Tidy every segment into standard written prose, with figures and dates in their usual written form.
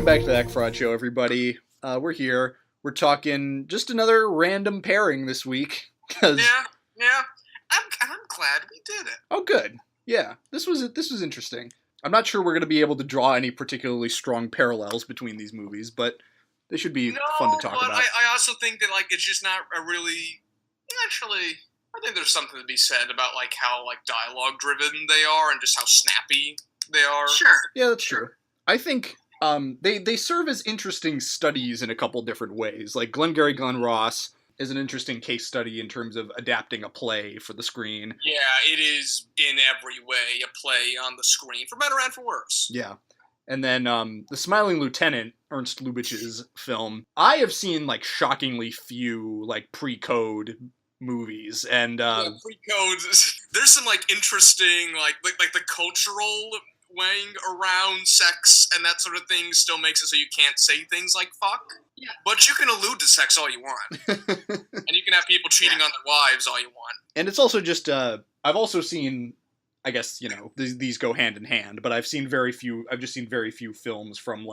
Welcome back to the Fraud Show, everybody. We're here. We're talking just another random pairing this week. Yeah. I'm glad we did it. Oh, good. Yeah, this was interesting. I'm not sure we're going to be able to draw any particularly strong parallels between these movies, but they should be fun to talk about. I also think that it's just not a really. Actually, I think there's something to be said about how dialogue driven they are and just how snappy they are. Sure. Yeah, that's true. I think they serve as interesting studies in a couple different ways. Like Glengarry Glen Ross is an interesting case study in terms of adapting a play for the screen. Yeah, it is in every way a play on the screen, for better and for worse. Yeah. And then The Smiling Lieutenant, Ernst Lubitsch's film, I have seen shockingly few PreCode movies, and PreCode. There's some interesting the cultural weighing around sex and that sort of thing still makes it so you can't say things like fuck. Yeah. But you can allude to sex all you want. And you can have people cheating on their wives all you want. And it's also just, I've also seen, I guess, these go hand in hand, but I've seen very few films from,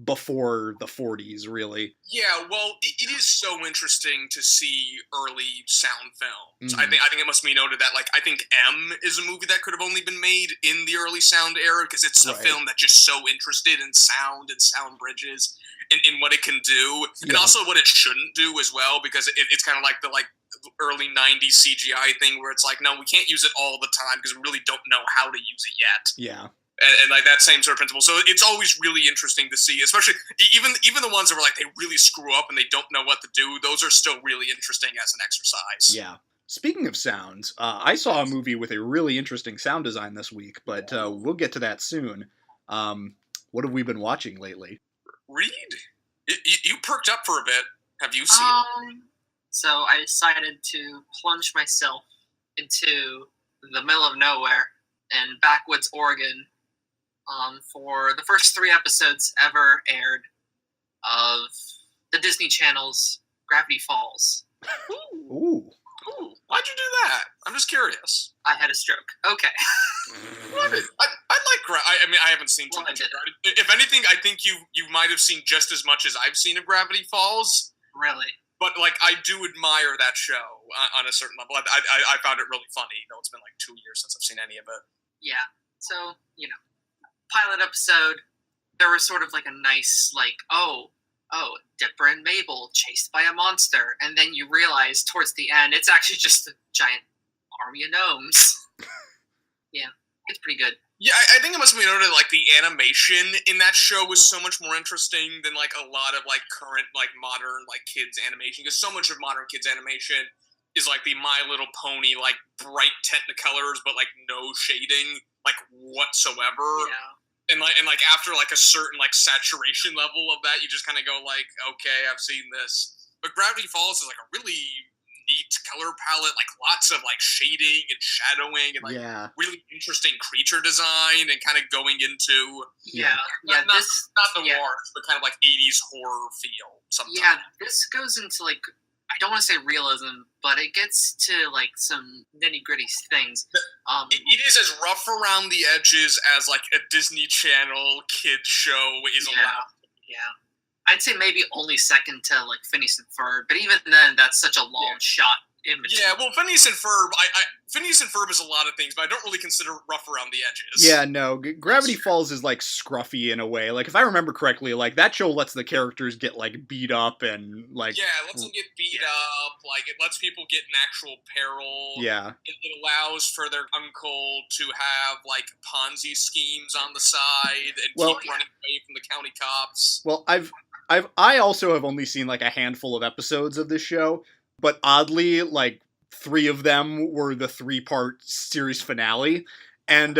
before the 40s, really. Yeah, well, it is so interesting to see early sound films. Mm-hmm. I think it must be noted that, I think M is a movie that could have only been made in the early sound era, because it's a film that's just so interested in sound and sound bridges and in what it can do, and also what it shouldn't do as well, because it's kind of like the early 90s CGI thing where it's no, we can't use it all the time because we really don't know how to use it yet. Yeah. And that same sort of principle. So it's always really interesting to see, especially even the ones that were they really screw up and they don't know what to do. Those are still really interesting as an exercise. Yeah. Speaking of sounds, I saw a movie with a really interesting sound design this week, but we'll get to that soon. What have we been watching lately? Reid, you perked up for a bit. Have you seen it? So I decided to plunge myself into the middle of nowhere in backwoods Oregon for the first 3 episodes ever aired of the Disney Channel's Gravity Falls. Ooh. Why'd you do that? I'm just curious. I had a stroke. Okay. I haven't seen too much of Gravity. If anything, I think you might have seen just as much as I've seen of Gravity Falls. Really? But, I do admire that show on a certain level. I found it really funny, though it's been, 2 years since I've seen any of it. Yeah. So, pilot episode, there was sort of a nice, Dipper and Mabel chased by a monster. And then you realize towards the end, it's actually just a giant army of gnomes. Yeah, it's pretty good. Yeah, I think it must be noted, the animation in that show was so much more interesting than, a lot of, current, modern, kids animation. Because so much of modern kids animation is, the My Little Pony, bright technicolors, but, no shading, whatsoever. Yeah. And after, a certain, saturation level of that, you just kind of go, okay, I've seen this. But Gravity Falls is, a really neat color palette, lots of, shading and shadowing and, really interesting creature design and kind of going into... Not noirs, but kind of, 80s horror feel sometimes. Yeah, this goes into, I don't want to say realism, but it gets to, some nitty-gritty things. It is as rough around the edges as, a Disney Channel kids show is allowed. Yeah. I'd say maybe only second to, Phineas and Ferb, but even then, that's such a long shot in between. Yeah, well, Phineas and Ferb, Phineas and Ferb is a lot of things, but I don't really consider rough around the edges. Yeah, no, Gravity Falls is, scruffy in a way. If I remember correctly, that show lets the characters get, beat up and, Yeah, it lets them get beat up, it lets people get in actual peril. Yeah. It allows for their uncle to have, Ponzi schemes on the side and keep running away from the county cops. Well, I also have only seen, a handful of episodes of this show, but oddly, 3 of them were the 3-part series finale, and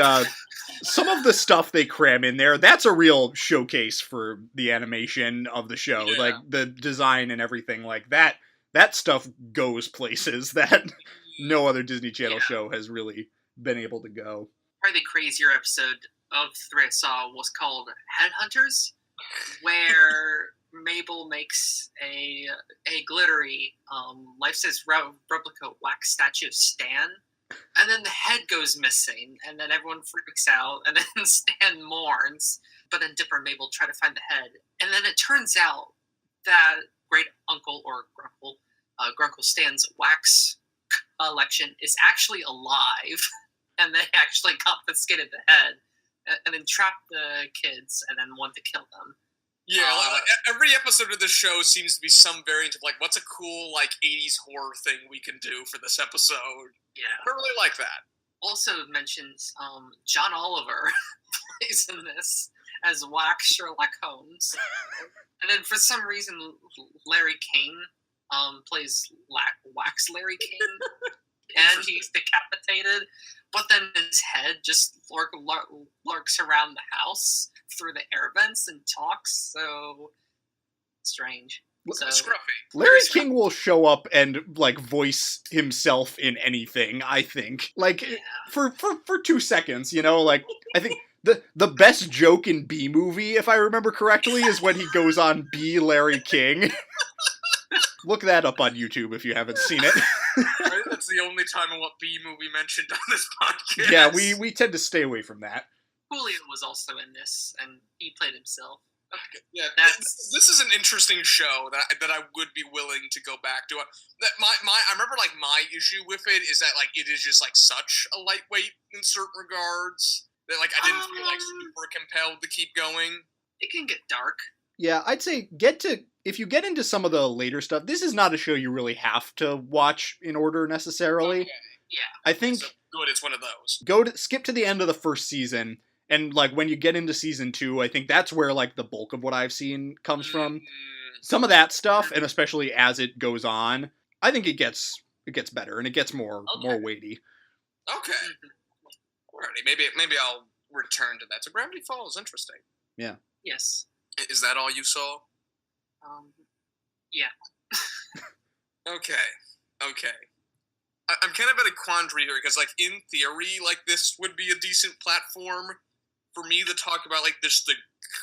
some of the stuff they cram in there, that's a real showcase for the animation of the show, the design and everything that. That stuff goes places that no other Disney Channel show has really been able to go. Probably the crazier episode of the 3 I saw was called Headhunters, where Mabel makes a glittery life-size replica wax statue of Stan, and then the head goes missing, and then everyone freaks out, and then Stan mourns. but then Dipper and Mabel try to find the head. And then it turns out that great uncle or Grunkle Stan's wax collection is actually alive. And they actually confiscated the head and then trapped the kids and then want to kill them. Yeah, every episode of this show seems to be some variant of, like, what's a cool, like, 80s horror thing we can do for this episode. Yeah. I really like that. Also mentions John Oliver plays in this as Wax Sherlock Holmes. And then for some reason, Larry King plays Wax Larry King. And he's decapitated. But then his head just lurks around the house through the air vents and talks. So strange. So, Scruffy. Larry King will show up and, like, voice himself in anything, I think. Like, yeah. for 2 seconds, you know? Like, I think the best joke in B-Movie, if I remember correctly, is when he goes on B. Larry King. Look that up on YouTube if you haven't seen it. Right? That's the only time I want B-Movie mentioned on this podcast. Yeah, we tend to stay away from that. Julio was also in this, and he played himself. Okay. Yeah, this is an interesting show that I would be willing to go back to. I remember, like, my issue with it is that, like, it is just, like, such a lightweight in certain regards that, like, I didn't feel like super compelled to keep going. It can get dark. Yeah, I'd say if you get into some of the later stuff, this is not a show you really have to watch in order necessarily. Okay. Yeah. I think So good, it's one of those. Skip to the end of the first season, and, like, when you get into season 2, I think that's where, like, the bulk of what I've seen comes from. Some of that stuff, and especially as it goes on, I think it gets better and it gets more weighty. Okay. Alrighty, maybe I'll return to that. So Gravity Falls, interesting. Yeah. Yes. Is that all you saw? Yeah. Okay. I'm kind of at a quandary here, because, like, in theory, like, this would be a decent platform for me to talk about, like, the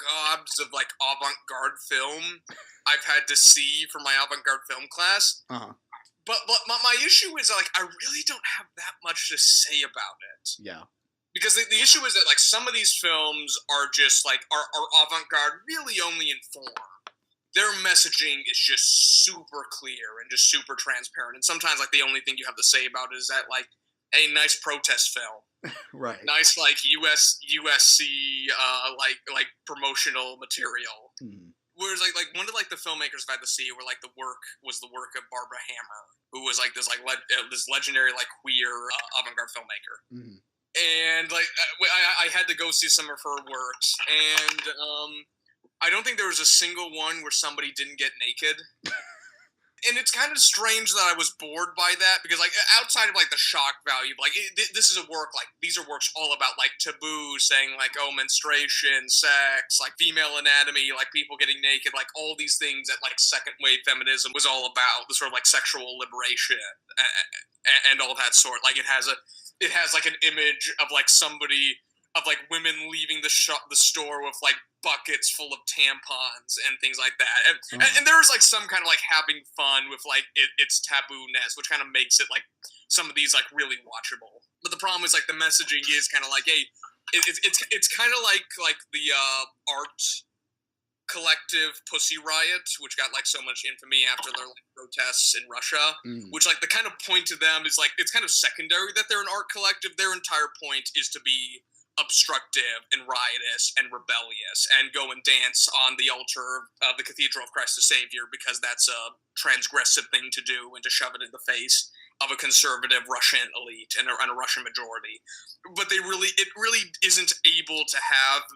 gobs of, like, avant-garde film I've had to see for my avant-garde film class. Uh-huh. But my issue is, like, I really don't have that much to say about it. Yeah. Because the issue is that, like, some of these films are just, like, are avant-garde really only in form. Their messaging is just super clear and just super transparent. And sometimes, like, the only thing you have to say about it is that, like, a nice protest film. Right. Nice, like, USC, like promotional material. Hmm. Whereas, like one of, like, the filmmakers I've had to see where, like, the work of Barbara Hammer, who was, like, this, like, this legendary, like, queer avant-garde filmmaker. Mm-hmm. And, like, I had to go see some of her works, and I don't think there was a single one where somebody didn't get naked. And it's kind of strange that I was bored by that, because, like, outside of, like, the shock value, like, this is a work, like, these are works all about, like, taboo, saying, like, oh, menstruation, sex, like, female anatomy, like, people getting naked, like, all these things that, like, second wave feminism was all about, the sort of, like, sexual liberation and all that sort. Like, it has like an image of, like, somebody, of, like, women leaving the store with, like, buckets full of tampons and things like that. And there's, like, some kind of, like, having fun with, like, its taboo-ness, which kind of makes it, like, some of these, like, really watchable. But the problem is, like, the messaging is kind of like, hey, it's kind of like the art collective Pussy Riot, which got, like, so much infamy after their, like, protests in Russia, which, like, the kind of point to them is, like, it's kind of secondary that they're an art collective. Their entire point is to be obstructive and riotous and rebellious and go and dance on the altar of the Cathedral of Christ the Savior, because that's a transgressive thing to do, and to shove it in the face of a conservative Russian elite and a Russian majority. But it really isn't able to have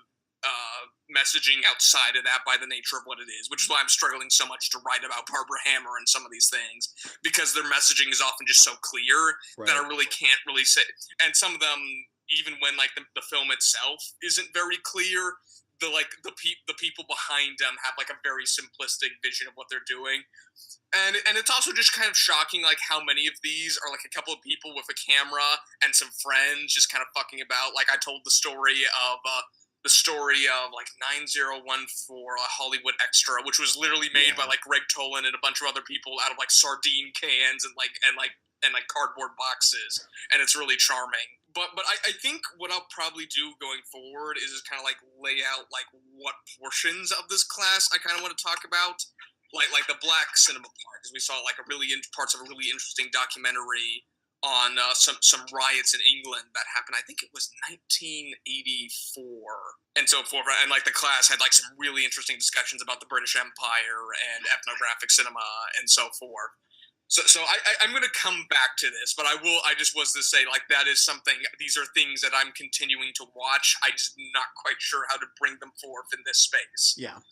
messaging outside of that by the nature of what it is, which is why I'm struggling so much to write about Barbara Hammer and some of these things, because their messaging is often just so clear that I really can't really say. And some of them, even when, like, the film itself isn't very clear, the people behind them have, like, a very simplistic vision of what they're doing. And it's also just kind of shocking, like, how many of these are, like, a couple of people with a camera and some friends just kind of fucking about. Like, I told the story of like 9014, a Hollywood Extra, which was literally made by, like, Greg Tolan and a bunch of other people out of, like, sardine cans and cardboard boxes, and it's really charming. But I think what I'll probably do going forward is just kind of like lay out like what portions of this class I kind of want to talk about, like the Black Cinema part, because we saw like parts of a really interesting documentary on some riots in England that happened. I think it was 1984 and so forth. And like the class had like some really interesting discussions about the British Empire and ethnographic cinema and so forth. So I'm going to come back to this, but I just was to say, like, that is something, these are things that I'm continuing to watch. I just not quite sure how to bring them forth in this space. Yeah.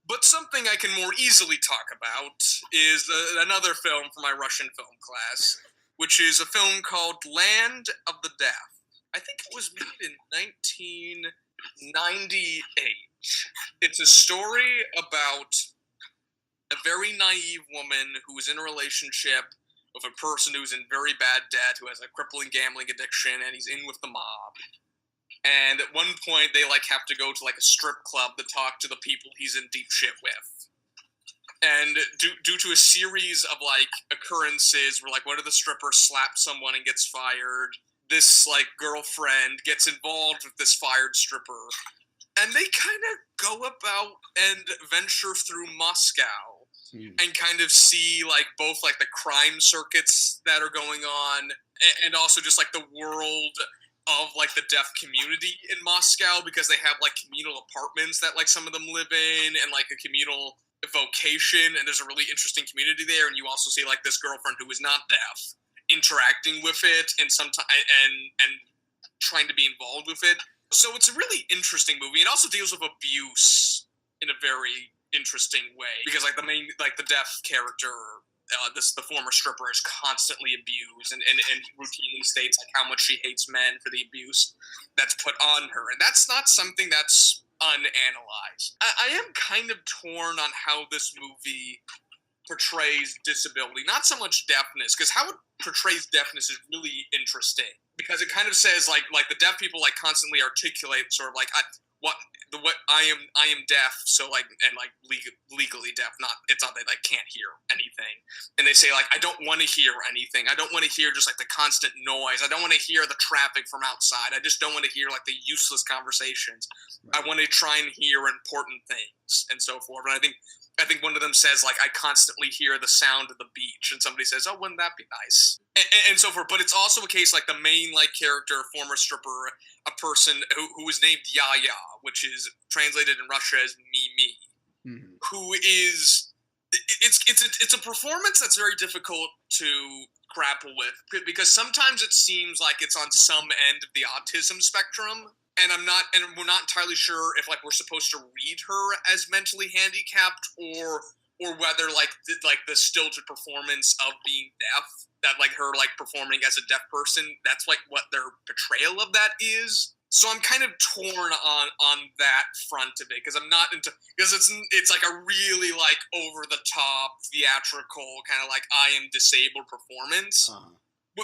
But something I can more easily talk about is another film for my Russian film class, which is a film called Land of the Deaf. I think it was made in 1998. It's a story about a very naive woman who is in a relationship with a person who's in very bad debt, who has a crippling gambling addiction, and he's in with the mob. And at one point, they like have to go to like a strip club to talk to the people he's in deep shit with. And due to a series of like occurrences where like one of the strippers slaps someone and gets fired, this like girlfriend gets involved with this fired stripper, and they kind of go about and venture through Moscow and kind of see like both like the crime circuits that are going on and also just like the world of like the deaf community in Moscow, because they have like communal apartments that like some of them live in and like a communal vocation, and there's a really interesting community there. And you also see like this girlfriend who is not deaf interacting with it and sometimes and trying to be involved with it. So it's a really interesting movie. It also deals with abuse in a very interesting way, because like the deaf character, the former stripper, is constantly abused and routinely states like how much she hates men for the abuse that's put on her, and that's not something that's unanalyzed. I am kind of torn on how this movie portrays disability, not so much deafness, because how it portrays deafness is really interesting, because it kind of says like the deaf people like constantly articulate sort of like I am deaf, so like, and like legally deaf, it's not that I can't hear anything, and they say like I don't want to hear anything, I don't want to hear just like the constant noise, I don't want to hear the traffic from outside, I just don't want to hear like the useless conversations, right. I want to try and hear important things and so forth. And I think one of them says like I constantly hear the sound of the beach, and somebody says, oh, wouldn't that be nice, and so forth. But it's also a case like the main like character, former stripper, a person who is named Yaya, which is translated in Russia as Mimi, who is it's a performance that's very difficult to grapple with, because sometimes it seems like it's on some end of the autism spectrum. And we're not entirely sure if like we're supposed to read her as mentally handicapped or whether like the stilted performance of being deaf, that like her like performing as a deaf person, that's like what their portrayal of that is. So I'm kind of torn on that front of it, because I'm not into, because it's like a really like over the top theatrical kind of like I am disabled performance,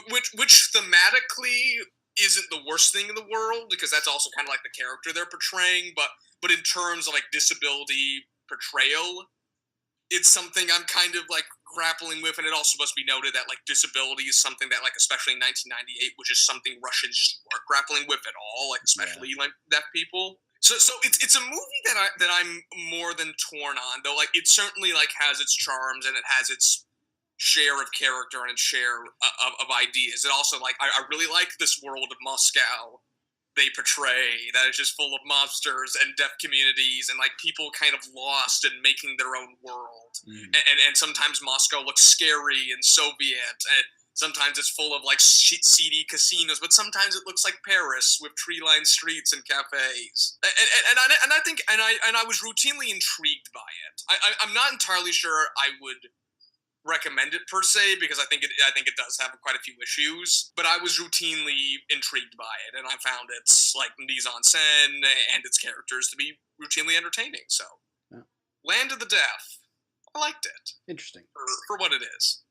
which thematically isn't the worst thing in the world, because that's also kind of like the character they're portraying, but in terms of like disability portrayal, it's something I'm kind of like grappling with. And it also must be noted that like disability is something that like, especially in 1998, which is something Russians aren't grappling with at all, like especially like deaf people. So it's a movie that I'm more than torn on, though. Like it certainly like has its charms and it has its share of character and its share of ideas. It also like I really like this world of Moscow they portray, that is just full of mobsters and deaf communities and like people kind of lost and making their own world. And sometimes Moscow looks scary and Soviet, and sometimes it's full of like seedy casinos, but sometimes it looks like Paris with tree-lined streets and cafes. And I think I was routinely intrigued by it. I'm not entirely sure I would recommend it per se, because I think it does have quite a few issues, but I was routinely intrigued by it, and I found its like mise-en-scène and its characters to be routinely entertaining. So, Land of the Deaf, I liked it. Interesting for what it is.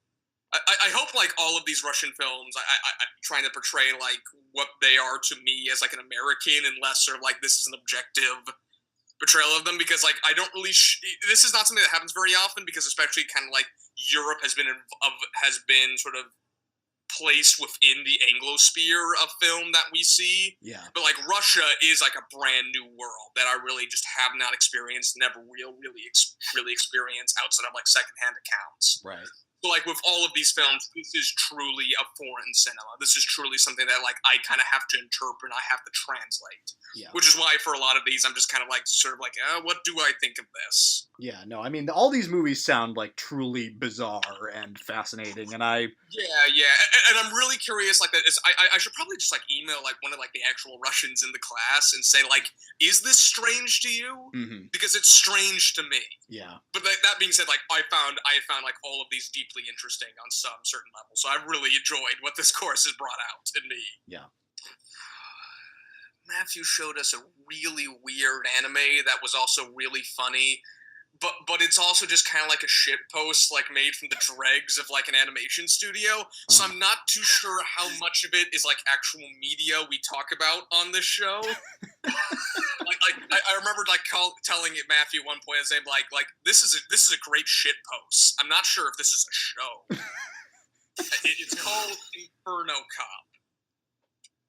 I hope like all of these Russian films, I'm trying to portray like what they are to me as like an American, and less sort of like this is an objective portrayal of them, because like I don't really this is not something that happens very often, because especially kind of like Europe has been sort of place within the Anglosphere of film that we see. Yeah. But, like, Russia is, like, a brand new world that I really just have not experienced, never really experienced outside of, like, secondhand accounts. Right. So, like, with all of these films, this is truly a foreign cinema. This is truly something that, like, I kind of have to interpret and I have to translate. Yeah. Which is why, for a lot of these, I'm just kind of, like, sort of like, what do I think of this? Yeah, no, I mean, all these movies sound, like, truly bizarre and fascinating, and I... Yeah, and I'm really curious, like, I should probably just, like, email, like, one of, like, the actual Russians in the class and say, like, is this strange to you? Mm-hmm. Because it's strange to me. Yeah. But that being said, like, I found, like, all of these deeply interesting on some certain level, so I've really enjoyed what this course has brought out in me. Yeah. Matthew showed us a really weird anime that was also really funny, but it's also just kind of like a shit post, like, made from the dregs of, like, an animation studio, so I'm not too sure how much of it is, like, actual media we talk about on this show. I remember, like, telling Matthew at one point and saying, like, this is a great shit post. I'm not sure if this is a show. It's called Inferno Cop.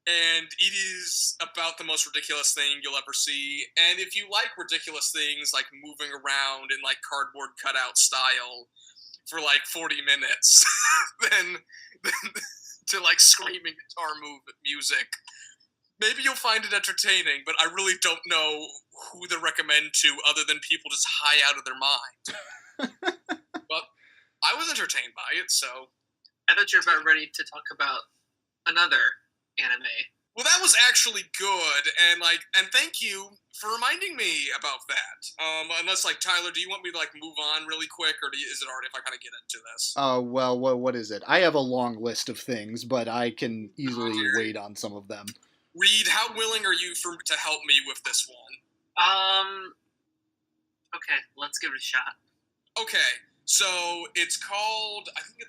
And it is about the most ridiculous thing you'll ever see. And if you like ridiculous things, like moving around in, like, cardboard cutout style for, like, 40 minutes, then to, like, screaming guitar music, maybe you'll find it entertaining, but I really don't know who to recommend to other than people just high out of their mind. But I was entertained by it, so... I thought you were about ready to talk about another anime. Well, that was actually good, and thank you for reminding me about that. Unless, like, Tyler, do you want me to, like, move on really quick, or is it alright if I kind of get into this? Well, what is it? I have a long list of things, but I can easily wait on some of them. Reid, how willing are you to help me with this one? Okay, let's give it a shot. Okay, so it's called, I think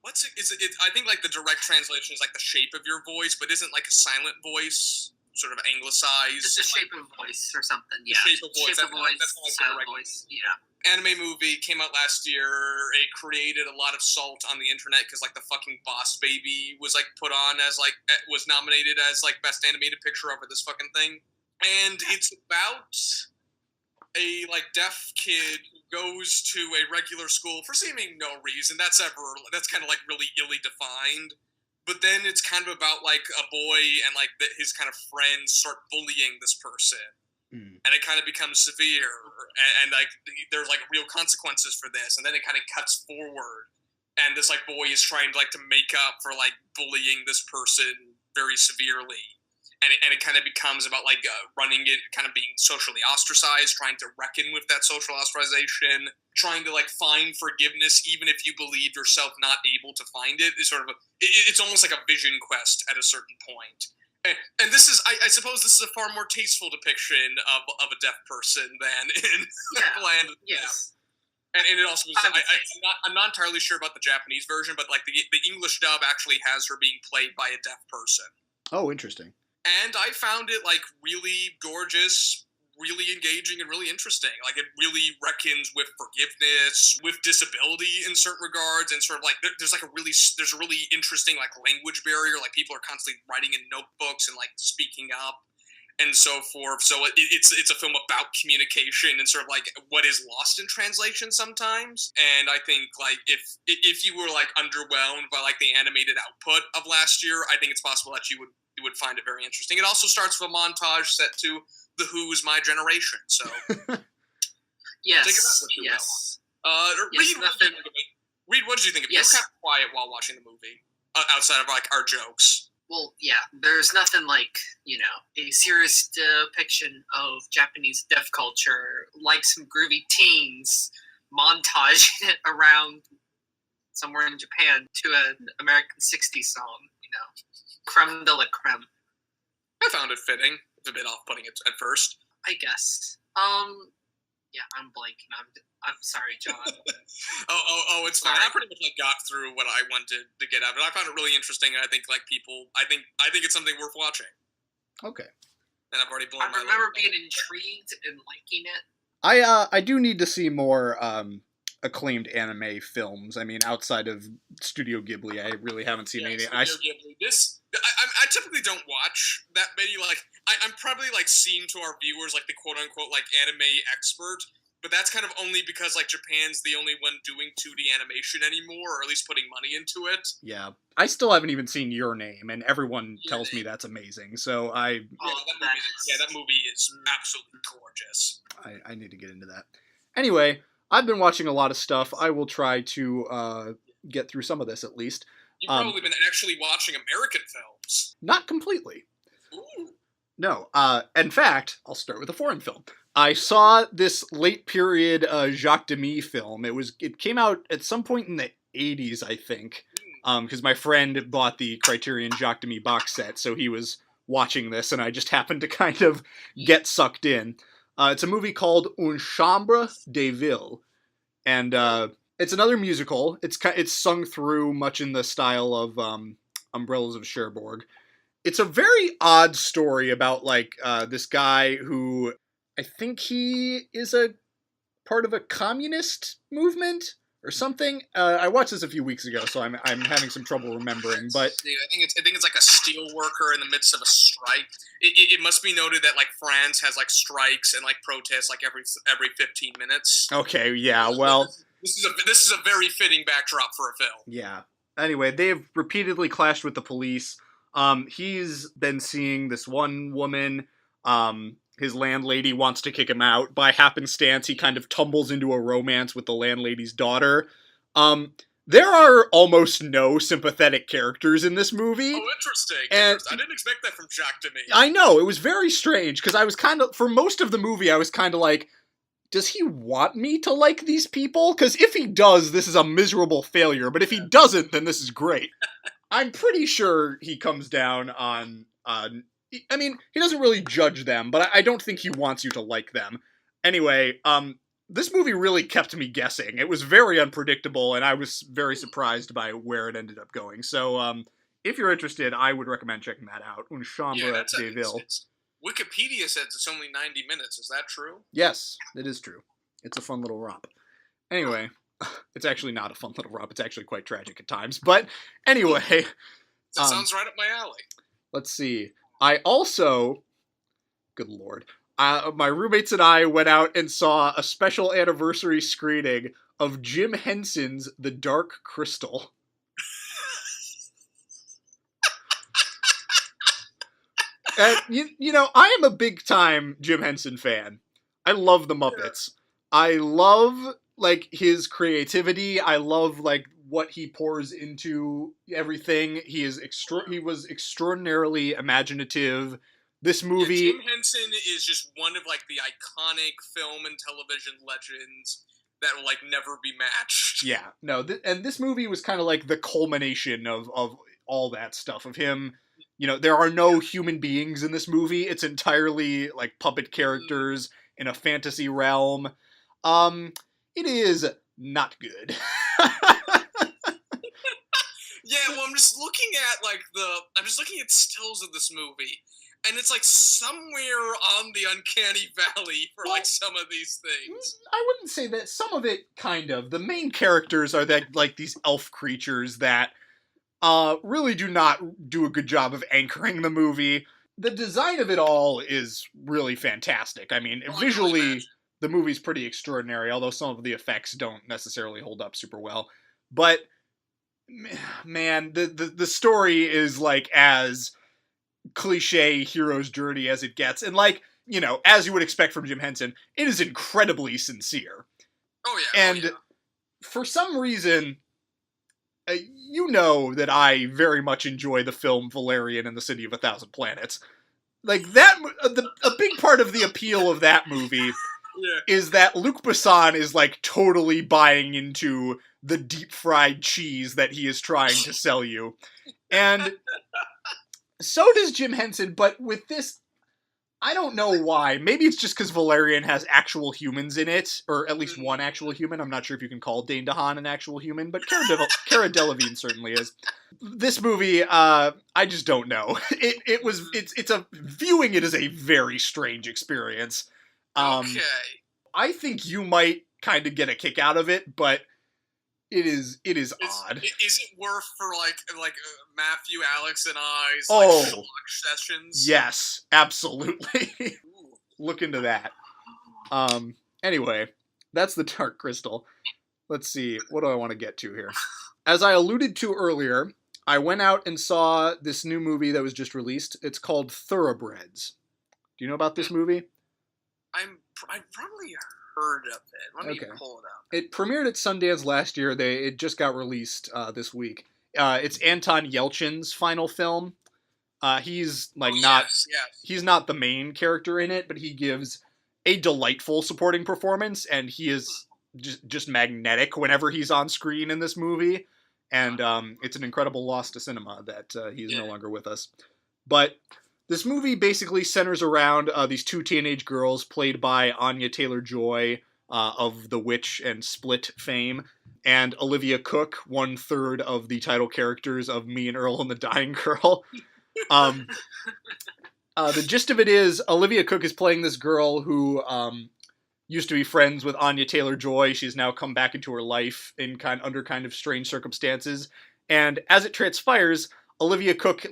I think, like, the direct translation is, like, the shape of your voice, but isn't, like, a silent voice, sort of anglicized. Just the shape of voice or something, yeah. The shape of voice. Shape of voice, silent voice, yeah. Anime movie came out last year. It created a lot of salt on the internet because, like, the fucking Boss Baby was, like, put on as, like, was nominated as, like, best animated picture over this fucking thing. And it's about a, like, deaf kid who goes to a regular school for seeming no reason. That's kind of, like, really illy defined. But then it's kind of about, like, a boy and, like, his kind of friends start bullying this person. And it kind of becomes severe, and like, there's, like, real consequences for this, and then it kind of cuts forward, and this, like, boy is trying to, like, to make up for, like, bullying this person very severely, and it kind of becomes about, like, running it, kind of being socially ostracized, trying to reckon with that social ostracization, trying to, like, find forgiveness even if you believe yourself not able to find it. It's sort of it's almost like a vision quest at a certain point. And this is, I suppose, this is a far more tasteful depiction of a deaf person than in Land of the Deaf. And it also was, I'm not entirely sure about the Japanese version, but, like, the English dub actually has her being played by a deaf person. Oh, interesting. And I found it, like, really gorgeous, really engaging, and really interesting. Like, it really reckons with forgiveness, with disability in certain regards, and sort of, like, there's a really interesting, like, language barrier. Like, people are constantly writing in notebooks and, like, speaking up and so forth. So it's a film about communication and sort of, like, what is lost in translation sometimes. And I think, like, if you were, like, underwhelmed by, like, the animated output of last year, I think it's possible that you would find it very interesting. It also starts with a montage set to The Who's My Generation, so... Yes, think about what you will. Reid, what did you think of it? You were kind of quiet while watching the movie, outside of, like, our jokes. Well, yeah, there's nothing like, a serious depiction of Japanese deaf culture, like some groovy teens montaging it around somewhere in Japan to an American 60s song, creme de la creme. I found it fitting. It's a bit off-putting at first. I guess. Yeah, I'm blanking. I'm sorry, John. It's fine. I pretty much, like, got through what I wanted to get out of it. I found it really interesting, and I think, like, I think it's something worth watching. Okay. And I've already blown my I remember being intrigued and liking it. I do need to see more acclaimed anime films. I mean, outside of Studio Ghibli, I really haven't seen anything. Ghibli. I typically don't watch that many. Like, I'm probably like seeing to our viewers like the quote unquote like anime expert, but that's kind of only because like Japan's the only one doing 2D animation anymore, or at least putting money into it. Yeah, I still haven't even seen Your Name, and everyone tells me that's amazing. So that movie is absolutely gorgeous. I need to get into that. Anyway, I've been watching a lot of stuff. I will try to get through some of this at least. You've probably been actually watching American films. Not completely. Ooh. No. In fact, I'll start with a foreign film. I saw this late period Jacques Demy film. It came out at some point in the 80s, I think, because my friend bought the Criterion Jacques Demy box set, so he was watching this, and I just happened to kind of get sucked in. It's a movie called Une Chambre de Ville, and it's another musical. It's sung through much in the style of Umbrellas of Cherbourg. It's a very odd story about like this guy who I think he is a part of a communist movement or something. I watched this a few weeks ago, so I'm having some trouble remembering. But I think it's like a steel worker in the midst of a strike. It must be noted that like France has like strikes and like protests like every 15 minutes. Okay, yeah, well, this is a very fitting backdrop for a film. Yeah. Anyway, they have repeatedly clashed with the police. He's been seeing this one woman. His landlady wants to kick him out. By happenstance, he kind of tumbles into a romance with the landlady's daughter. There are almost no sympathetic characters in this movie. Oh, interesting. And I didn't expect that from Jacques Demy. I know, it was very strange, because I was kind of, for most of the movie, I was kind of like, does he want me to like these people? Because if he does, this is a miserable failure, but if he doesn't, then this is great. I'm pretty sure he comes down on I mean, he doesn't really judge them, but I don't think he wants you to like them. Anyway, this movie really kept me guessing. It was very unpredictable, and I was very surprised by where it ended up going. So, if you're interested, I would recommend checking that out. Une Chambre de Ville. Wikipedia says it's only 90 minutes. Is that true? Yes, it is true. It's a fun little romp. Anyway, it's actually not a fun little romp. It's actually quite tragic at times. But anyway. That sounds right up my alley. Let's see. I also, good lord, my roommates and I went out and saw a special anniversary screening of Jim Henson's The Dark Crystal. And, you know, I am a big-time Jim Henson fan. I love the Muppets. I love, like, his creativity. I love, like, what he pours into everything. He was extraordinarily imaginative. This movie... Yeah, Jim Henson is just one of, like, the iconic film and television legends that will, like, never be matched. Yeah, no, and this movie was kind of like the culmination of all that stuff, of him. You know, there are no human beings in this movie. It's entirely, like, puppet characters in a fantasy realm. It is not good. Yeah, well, I'm just looking at stills of this movie, and it's like somewhere on the uncanny valley for like some of these things. I wouldn't say that. Some of it, kind of. The main characters are that like these elf creatures that really do not do a good job of anchoring the movie. The design of it all is really fantastic. I mean, visually, the movie's pretty extraordinary, although some of the effects don't necessarily hold up super well. But man, the story is like as cliche hero's journey as it gets, and like, you know, as you would expect from Jim Henson, it is incredibly sincere. Oh yeah. And for some reason, you know that I very much enjoy the film Valerian and the City of a Thousand Planets. Like that, a big part of the appeal of that movie is that Luc Besson is like totally buying into the deep fried cheese that he is trying to sell you. And so does Jim Henson, but with this, I don't know why. Maybe it's just because Valerian has actual humans in it, or at least one actual human. I'm not sure if you can call Dane DeHaan an actual human, but Cara Delevingne certainly is. This movie, I just don't know. Viewing it is a very strange experience. Okay. I think you might kind of get a kick out of it, but it is odd. Is it worth for like Matthew, Alex, and I's schlock sessions? Yes, absolutely. Look into that. Anyway, that's the Dark Crystal. Let's see, what do I want to get to here? As I alluded to earlier, I went out and saw this new movie that was just released. It's called Thoroughbreds. Do you know about this movie? I probably heard of it. Let me pull it up. It premiered at Sundance last year. It just got released this week. It's Anton Yelchin's final film. He's he's not the main character in it, but he gives a delightful supporting performance, and he is just magnetic whenever he's on screen in this movie. And it's an incredible loss to cinema that he's no longer with us. But this movie basically centers around these two teenage girls played by Anya Taylor-Joy of The Witch and Split fame, and Olivia Cooke, 1/3 of the title characters of Me and Earl and the Dying Girl. The gist of it is Olivia Cooke is playing this girl who used to be friends with Anya Taylor-Joy. She's now come back into her life in under kind of strange circumstances. And as it transpires, Olivia Cooke,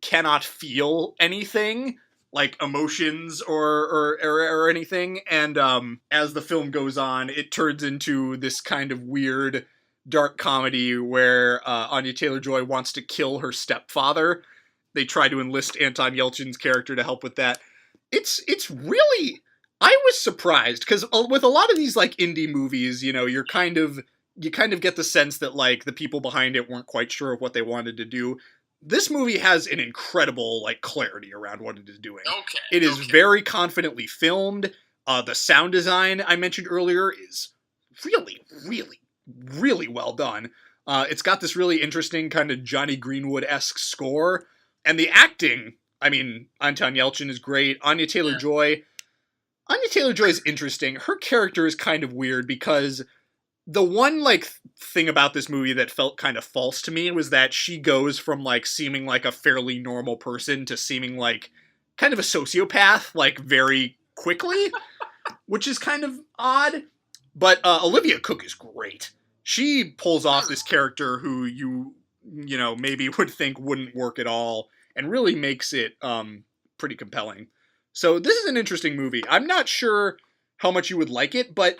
cannot feel anything, like emotions or anything. And as the film goes on, it turns into this kind of weird, dark comedy where Anya Taylor-Joy wants to kill her stepfather. They try to enlist Anton Yelchin's character to help with that. It's really... I was surprised, because with a lot of these, indie movies, you kind of get the sense that, the people behind it weren't quite sure of what they wanted to do. This movie has an incredible, clarity around what it is doing. Okay. It is very confidently filmed. The sound design I mentioned earlier is really, really, really well done. It's got this really interesting kind of Johnny Greenwood-esque score. And the acting, Anton Yelchin is great. Anya Taylor-Joy is interesting. Her character is kind of weird because the one, thing about this movie that felt kind of false to me was that she goes from, seeming like a fairly normal person to seeming like kind of a sociopath, very quickly, which is kind of odd. But Olivia Cooke is great. She pulls off this character who you maybe would think wouldn't work at all and really makes it pretty compelling. So this is an interesting movie. I'm not sure how much you would like it, but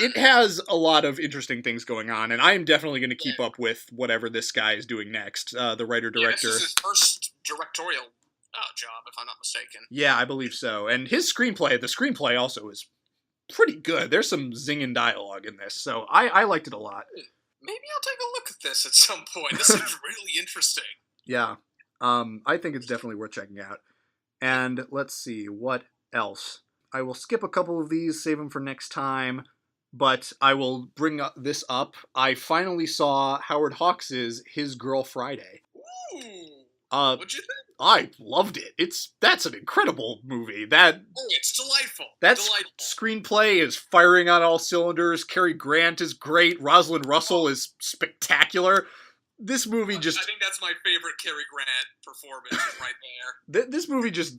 it has a lot of interesting things going on, and I am definitely going to keep up with whatever this guy is doing next, the writer-director. Yeah, this is his first directorial job, if I'm not mistaken. Yeah, I believe so. And the screenplay also is pretty good. There's some zinging dialogue in this, so I liked it a lot. Maybe I'll take a look at this at some point. This seems really interesting. Yeah, I think it's definitely worth checking out. And let's see, what else? I will skip a couple of these, save them for next time, but I will bring this up. I finally saw Howard Hawks' His Girl Friday. Ooh! What'd you think? I loved it. That's an incredible movie. It's delightful. That screenplay is firing on all cylinders. Cary Grant is great. Rosalind Russell is spectacular. This movie just... I think that's my favorite Cary Grant performance right there. This movie just,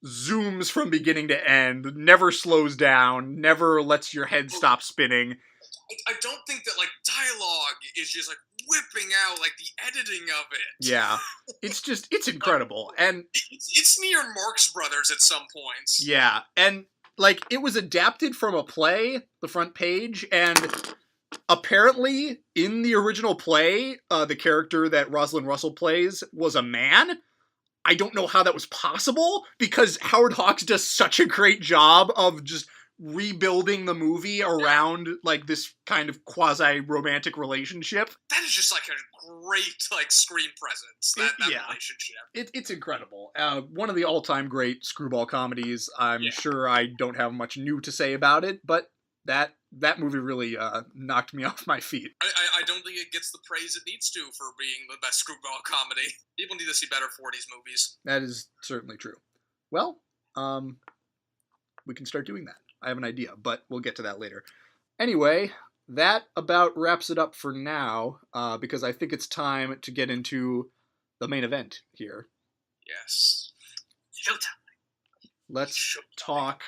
zooms from beginning to end, never slows down, never lets your head stop spinning. I don't think that, dialogue is just, whipping out, the editing of it. Yeah. It's incredible. And... It's near Marx Brothers at some points. Yeah. And, it was adapted from a play, The Front Page, and... apparently, in the original play, the character that Rosalind Russell plays was a man. I don't know how that was possible, because Howard Hawks does such a great job of just rebuilding the movie around, this kind of quasi-romantic relationship. That is just, a great, screen presence, that relationship. It's incredible. One of the all-time great screwball comedies. I'm sure I don't have much new to say about it, but that movie really knocked me off my feet. I don't think it gets the praise it needs to for being the best screwball comedy. People need to see better 40s movies. That is certainly true. Well, we can start doing that. I have an idea, but we'll get to that later. Anyway, that about wraps it up for now, because I think it's time to get into the main event here. Yes. Showtime. Let's talk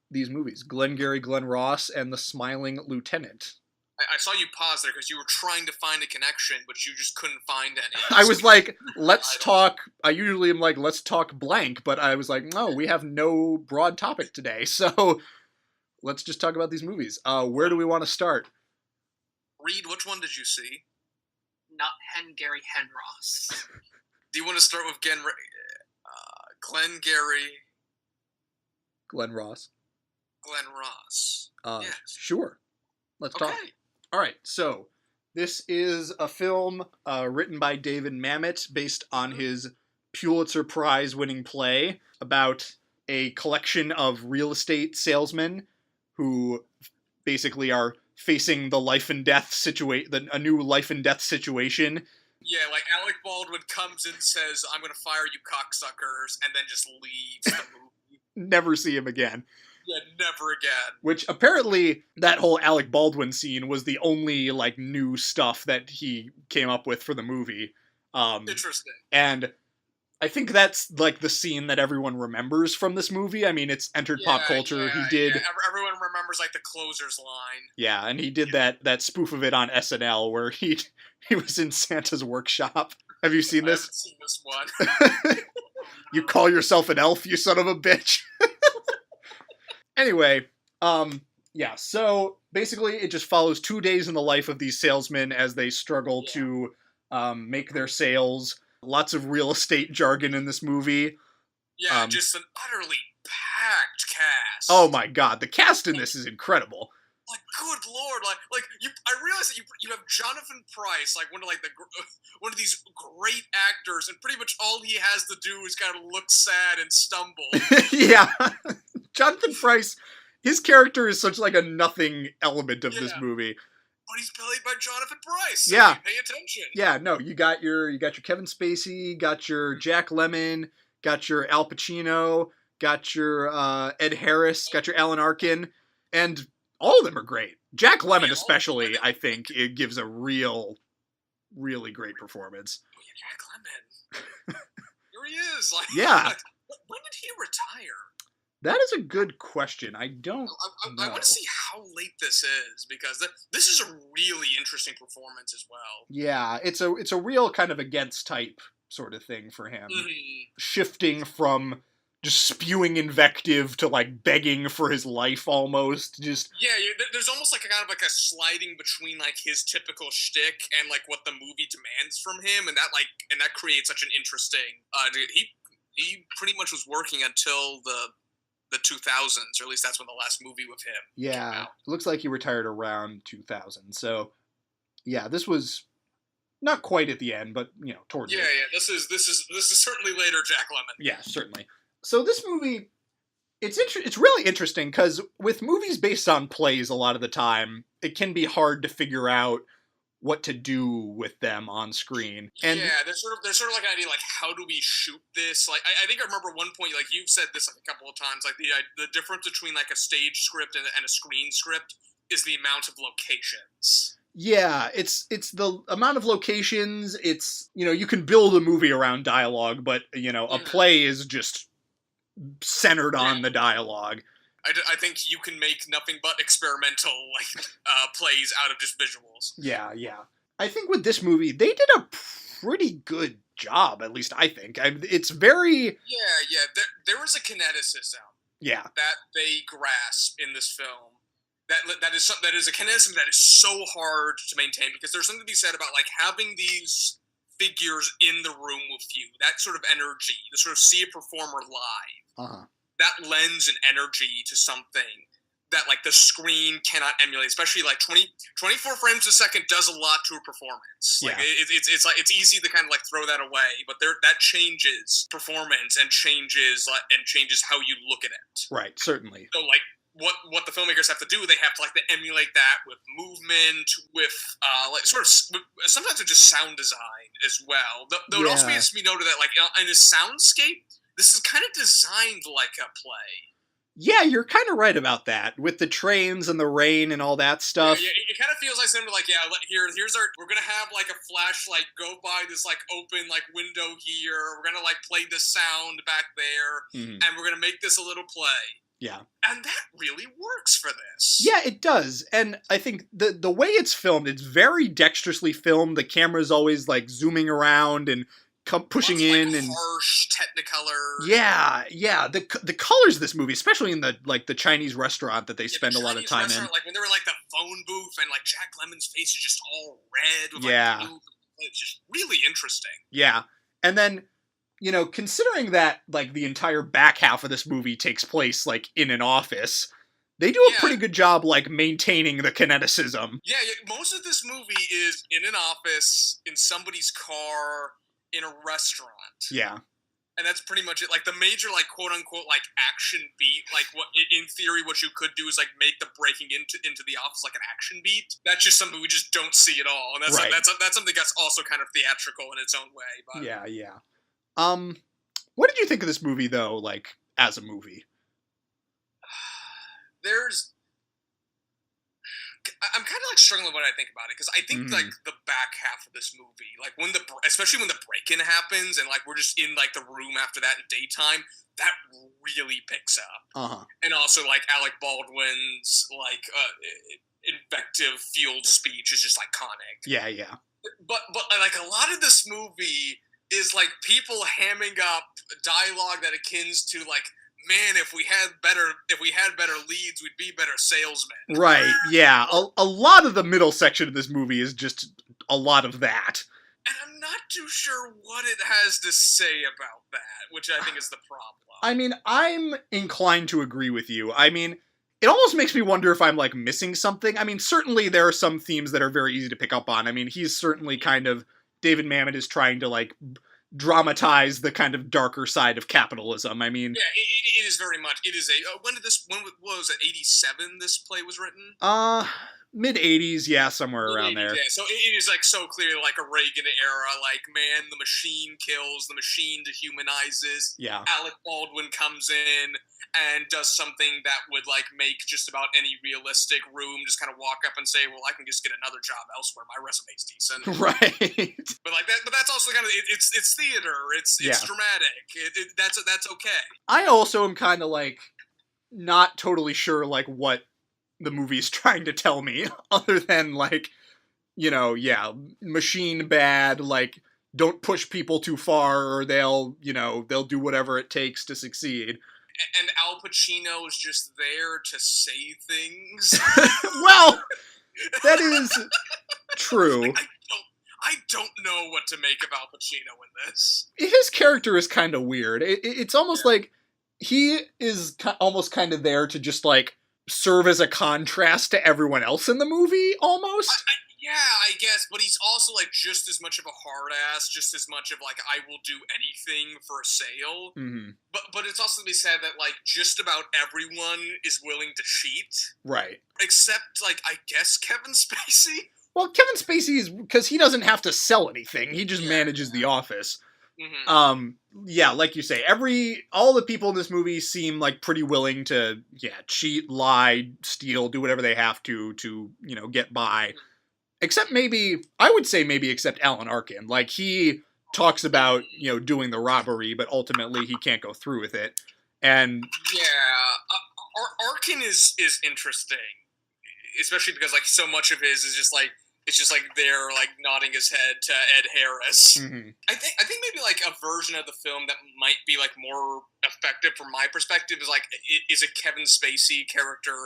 these movies, Glengarry Glen Ross and The Smiling Lieutenant. I saw you pause there because you were trying to find a connection, but you just couldn't find any. I was like, let's talk. I usually am like, let's talk blank, but I was like, no, we have no broad topic today, so let's just talk about these movies. Where do we want to start? Reid, which one did you see? Not Glengarry Glen Ross. Do you want to start with Glengarry Glen Ross. Glen Ross. Yes. Sure. Let's talk. Okay. All right, so this is a film written by David Mamet based on his Pulitzer Prize-winning play about a collection of real estate salesmen who basically are facing the life and death a new life and death situation. Yeah, like Alec Baldwin comes and says, "I'm going to fire you cocksuckers," and then just leaves the movie. Never see him again. Yeah, never again. Which apparently that whole Alec Baldwin scene was the only like new stuff that he came up with for the movie. Interesting. And I think that's like the scene that everyone remembers from this movie. I mean, it's entered pop culture. He did. Yeah. Everyone remembers like the closer's line. Yeah, and he did that spoof of it on SNL where he was in Santa's workshop. Have you seen this? I haven't seen this one. You call yourself an elf, you son of a bitch. Anyway, yeah, so basically it just follows 2 days in the life of these salesmen as they struggle to make their sales. Lots of real estate jargon in this movie. Yeah, just an utterly packed cast. Oh my god, the cast in this is incredible. Like, good lord, I realize that you have Jonathan Pryce, like one of these great actors, and pretty much all he has to do is kind of look sad and stumble. Yeah. Jonathan Pryce, his character is such like a nothing element of this movie. But he's played by Jonathan Pryce. So yeah. Pay attention. Yeah, no, you got your Kevin Spacey, got your Jack Lemmon, got your Al Pacino, got your Ed Harris, got your Alan Arkin, and all of them are great. Jack Lemmon especially, I think, it gives a really great performance. Oh yeah, Jack Lemmon. Here he is. Yeah. When did he retire? That is a good question. I don't know. I want to see how late this is, because this is a really interesting performance as well. Yeah, it's a real kind of against type sort of thing for him. Mm-hmm. Shifting from just spewing invective to like begging for his life almost. Just there's almost like a kind of like a sliding between like his typical shtick and like what the movie demands from him, and that creates such an interesting. He pretty much was working until the 2000s, or at least that's when the last movie with him came out. It looks like he retired around 2000. So, yeah, this was not quite at the end, but towards it. Yeah, this is certainly later Jack Lemmon. Yeah, certainly. So this movie, it's really interesting because with movies based on plays, a lot of the time it can be hard to figure out what to do with them on screen. And there's sort of like an idea like, how do we shoot this? Like I think I remember one point, like you've said this like a couple of times, like the difference between like a stage script and a screen script is the amount of locations. Yeah, it's the amount of locations. It's you can build a movie around dialogue, but a play is just centered on the dialogue. I think you can make nothing but experimental plays out of just visuals. Yeah. I think with this movie, they did a pretty good job, at least I think. It's very... Yeah. There is a kineticism that they grasp in this film. That is a kineticism that is so hard to maintain, because there's something to be said about like having these figures in the room with you. That sort of energy, to sort of see a performer live. That lends an energy to something that like the screen cannot emulate, especially like 24 frames a second does a lot to a performance. Like it's easy to kind of like throw that away, but that changes performance and changes how you look at it. Right, certainly. So like what the filmmakers have to do, they have to like to emulate that with movement, with like sort of sometimes with just sound design as well. Though it also needs to be noted that like in a soundscape, this is kind of designed like a play. Yeah, you're kind of right about that, with the trains and the rain and all that stuff. Yeah, it kind of feels like something like, we're gonna have like a flashlight go by this like open like window here. We're gonna like play this sound back there, and we're gonna make this a little play. Yeah. And that really works for this. Yeah, it does. And I think the way it's filmed, it's very dexterously filmed. The camera's always like zooming around and pushing in, like and harsh Technicolor. Yeah. The colors of this movie, especially in the Chinese restaurant that they spend a lot of time in. Like when they were like the phone booth and like Jack Lemmon's face is just all red with yeah. like blue. It's just really interesting. Yeah. And then, considering that like the entire back half of this movie takes place like in an office, they do a pretty good job like maintaining the kineticism. Yeah, most of this movie is in an office, in somebody's car, in a restaurant. Yeah. And that's pretty much it. Like the major, like quote unquote, like action beat. Like what in theory, what you could do is like make the breaking into the office like an action beat. That's just something we just don't see at all, and that's that's something that's also kind of theatrical in its own way. But yeah. What did you think of this movie though? Like as a movie, I'm kind of like struggling with what I think about it, because I think like the back half of this movie, like especially when the break-in happens and like we're just in like the room after that in daytime, that really picks up. And also like Alec Baldwin's like invective-fueled speech is just iconic. Yeah. But like a lot of this movie is like people hamming up dialogue that akins to like, man, if we had better leads, we'd be better salesmen. Right, yeah. A lot of the middle section of this movie is just a lot of that. And I'm not too sure what it has to say about that, which I think is the problem. I mean, I'm inclined to agree with you. I mean, it almost makes me wonder if I'm, like, missing something. I mean, certainly there are some themes that are very easy to pick up on. I mean, he's certainly kind of... David Mamet is trying to, like... dramatize the kind of darker side of capitalism. I mean... Yeah, it is very much... It is a... when was it, 87 this play was written? Mid-80s, yeah, somewhere around there. Yeah, so it is, like, so clearly, like, a Reagan era, like, man, the machine kills, the machine dehumanizes. Yeah. Alec Baldwin comes in and does something that would, like, make just about any realistic room just kind of walk up and say, well, I can just get another job elsewhere, my resume's decent. Right. But, like, but that's also kind of, it's theater, it's dramatic, that's okay. I also am kind of, like, not totally sure, like, what the movie's trying to tell me, other than, like, machine bad, like, don't push people too far, or they'll do whatever it takes to succeed. And Al Pacino is just there to say things. Well, that is true. Like, I don't know what to make of Al Pacino in this. His character is kind of weird. It's almost like he is almost kind of there to just, like, serve as a contrast to everyone else in the movie, almost. I guess, but he's also, like, just as much of a hard ass, just as much of, like, I will do anything for a sale. Mm-hmm. But it's also to be said that, like, just about everyone is willing to cheat. Right. Except, like, I guess Kevin Spacey? Well, Kevin Spacey is, because he doesn't have to sell anything, he just manages the office. Mm-hmm. Like you say, all the people in this movie seem like pretty willing to, cheat, lie, steal, do whatever they have to, get by. Except except Alan Arkin. Like, he talks about, doing the robbery, but ultimately he can't go through with it. And... Arkin is interesting. Especially because, like, so much of his is just, like, it's just, like, there, like, nodding his head to Ed Harris. Mm-hmm. I think maybe, like, a version of the film that might be, like, more effective from my perspective is a Kevin Spacey character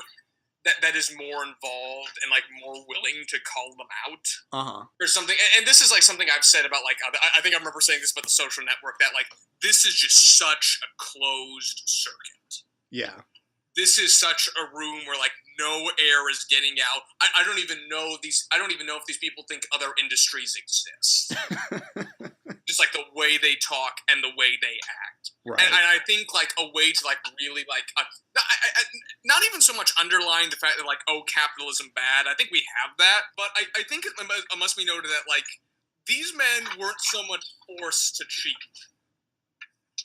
that is more involved and, like, more willing to call them out. Or something. And this is, like, something I've said about, like, I think I remember saying this about The Social Network, that, like, this is just such a closed circuit. Yeah. This is such a room where, like, no air is getting out. I don't even know if these people think other industries exist. Just, like, the way they talk and the way they act. Right. And I think, like, a way to, like, really, like, not even so much underlying the fact that, like, capitalism bad. I think we have that. But I think it must be noted that, like, these men weren't so much forced to cheat.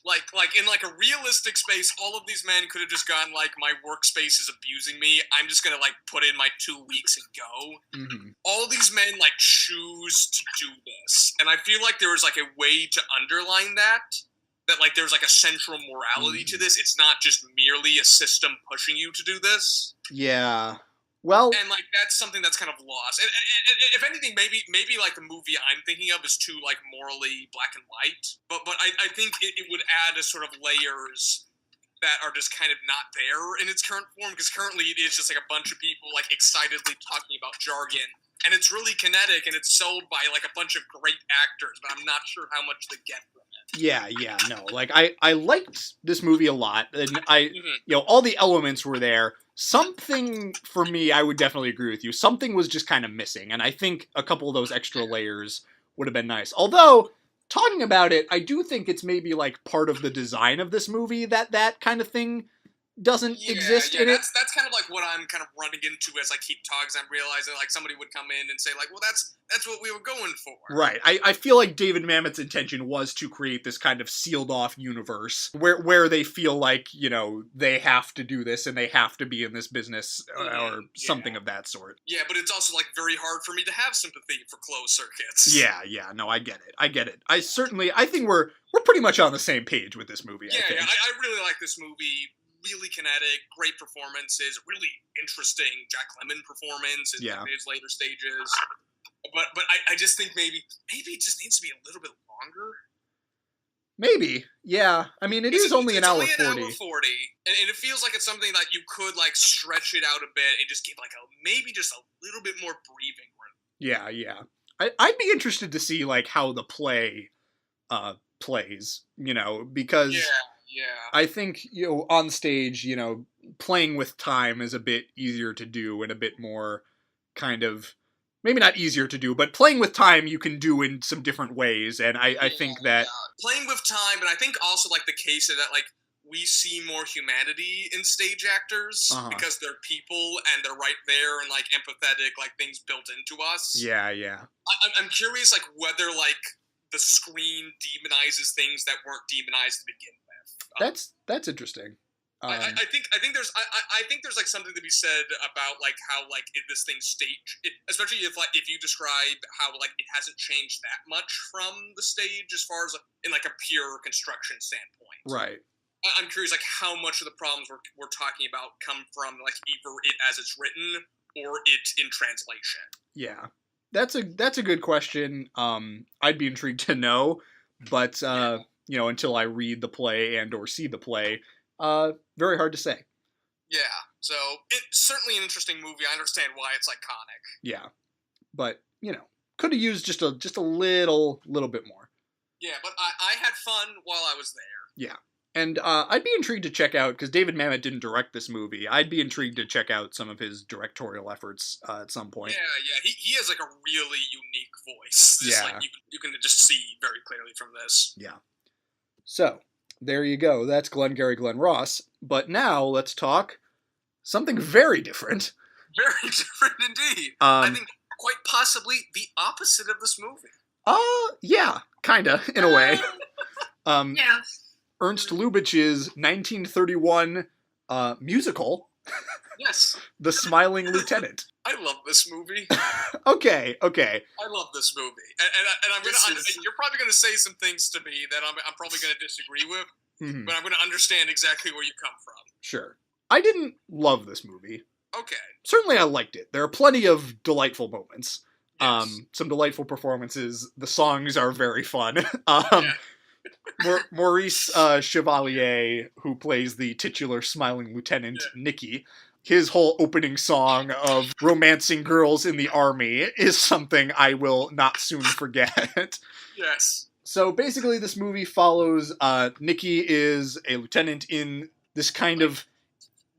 Like in, like, a realistic space, all of these men could have just gone, like, my workspace is abusing me. I'm just gonna, like, put in my 2 weeks and go. Mm-hmm. All these men, like, choose to do this. And I feel like there was, like, a way to underline that that like there's like a central morality to this. It's not just merely a system pushing you to do this. Yeah. Well, and like that's something that's kind of lost. And if anything, maybe like the movie I'm thinking of is too like morally black and white. But I think it would add a sort of layers that are just kind of not there in its current form, because currently it is just like a bunch of people like excitedly talking about jargon, and it's really kinetic and it's sold by like a bunch of great actors, but I'm not sure how much they get from it. Yeah, no. Like I liked this movie a lot, and all the elements were there. Something for me, I would definitely agree with you. Something was just kind of missing, and I think a couple of those extra layers would have been nice. Although, talking about it, I do think it's maybe like part of the design of this movie that kind of thing doesn't exist in it. That's kind of like what I'm kind of running into as I keep talking. I'm realizing like somebody would come in and say like, well, that's what we were going for. Right. I feel like David Mamet's intention was to create this kind of sealed off universe where they feel like, they have to do this and they have to be in this business or something of that sort. Yeah, but it's also like very hard for me to have sympathy for closed circuits. Yeah, no, I get it. I think we're pretty much on the same page with this movie. Yeah, I really like this movie. Really kinetic, great performances, really interesting Jack Lemmon performance in his later stages. But I just think maybe it just needs to be a little bit longer. Maybe, yeah. I mean, it's only an hour 40. An hour 40, and it feels like it's something that you could like stretch it out a bit and just give like maybe just a little bit more breathing room. Yeah. I'd be interested to see like how the play plays, because. Yeah. I think, on stage, playing with time is a bit easier to do and a bit more kind of, maybe not easier to do, but playing with time you can do in some different ways. And I think that... Playing with time, but I think also like the case of that, like, we see more humanity in stage actors because they're people and they're right there and like empathetic, like things built into us. Yeah. I'm curious, like, whether like the screen demonizes things that weren't demonized to begin with. That's interesting. I think there's like something to be said about like how like this thing especially if you describe how like it hasn't changed that much from the stage as far as in like a pure construction standpoint. Right. I'm curious like how much of the problems we're talking about come from like either it as it's written or it in translation. Yeah, that's a good question. I'd be intrigued to know, but until I read the play and or see the play, very hard to say. Yeah, so it's certainly an interesting movie. I understand why it's iconic. Yeah, but could have used just a little bit more. Yeah, but I had fun while I was there. Yeah, and I'd be intrigued to check out, because David Mamet didn't direct this movie. I'd be intrigued to check out some of his directorial efforts at some point. Yeah, he has like a really unique voice. Like you can just see very clearly from this. Yeah. So, there you go. That's Glengarry Glen Ross. But now, let's talk something very different. Very different indeed. I think quite possibly the opposite of this movie. Yeah, kinda, in a way. Yeah. Ernst Lubitsch's 1931 musical. Yes. The Smiling Lieutenant. I love this movie. Okay. I love this movie, and I'm gonna. You're probably gonna say some things to me that I'm probably gonna disagree with, but I'm gonna understand exactly where you come from. Sure. I didn't love this movie. Okay. Certainly, I liked it. There are plenty of delightful moments. Yes. Some delightful performances. The songs are very fun. Maurice Chevalier, who plays the titular Smiling Lieutenant, Nicky. His whole opening song of romancing girls in the army is something I will not soon forget. Yes. So basically this movie follows, Nicky is a lieutenant in this kind of...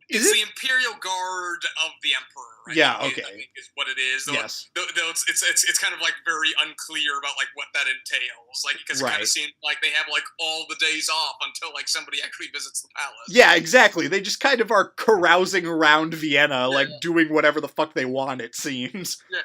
It's the Imperial Guard of the Emperor, right? Yeah, okay. I think is what it is. Yes. Though it's kind of like very unclear about like what that entails. Like, because it kind of seems like they have like all the days off until like somebody actually visits the palace. Yeah, exactly. They just kind of are carousing around Vienna, like doing whatever the fuck they want, it seems. Yeah,